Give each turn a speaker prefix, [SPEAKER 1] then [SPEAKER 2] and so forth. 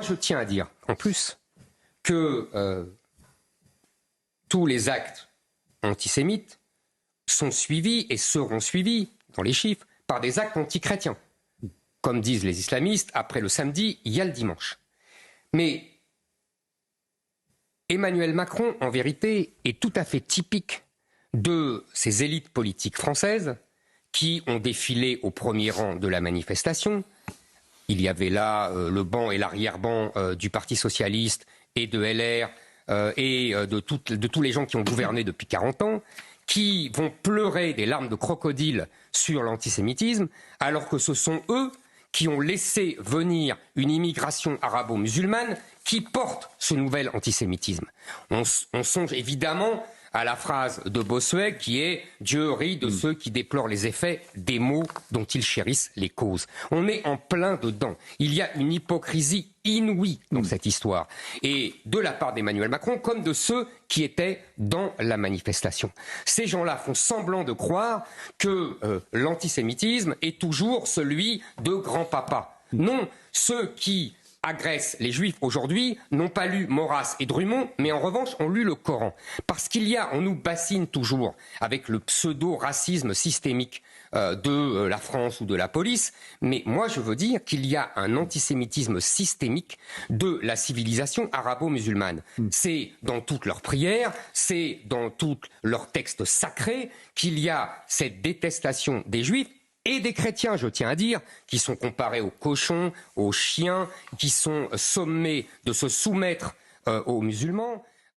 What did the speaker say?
[SPEAKER 1] je tiens à dire, en plus, que tous les actes antisémites sont suivis et seront suivis, dans les chiffres, par des actes antichrétiens. Comme disent les islamistes, après le samedi, il y a le dimanche. Mais Emmanuel Macron, en vérité, est tout à fait typique de ces élites politiques françaises qui ont défilé au premier rang de la manifestation. Il y avait là le banc et l'arrière-banc du Parti socialiste et de LR et de tous les gens qui ont gouverné depuis 40 ans, qui vont pleurer des larmes de crocodile sur l'antisémitisme, alors que ce sont eux qui ont laissé venir une immigration arabo-musulmane qui porte ce nouvel antisémitisme. On songe évidemment à la phrase de Bossuet qui est « Dieu rit de ceux qui déplorent les effets des maux dont ils chérissent les causes ». On est en plein dedans. Il y a une hypocrisie inouïe dans cette histoire. Et de la part d'Emmanuel Macron, comme de ceux qui étaient dans la manifestation. Ces gens-là font semblant de croire que l'antisémitisme est toujours celui de grand-papa. Non, ceux qui agressent les Juifs aujourd'hui n'ont pas lu Maurras et Drummond, mais en revanche ont lu le Coran. Parce on nous bassine toujours avec le pseudo-racisme systémique de la France ou de la police, mais moi je veux dire qu'il y a un antisémitisme systémique de la civilisation arabo-musulmane. C'est dans toutes leurs prières, c'est dans tous leurs textes sacrés qu'il y a cette détestation des Juifs et des chrétiens, je tiens à dire, qui sont comparés aux cochons, aux chiens, qui sont sommés de se soumettre aux musulmans.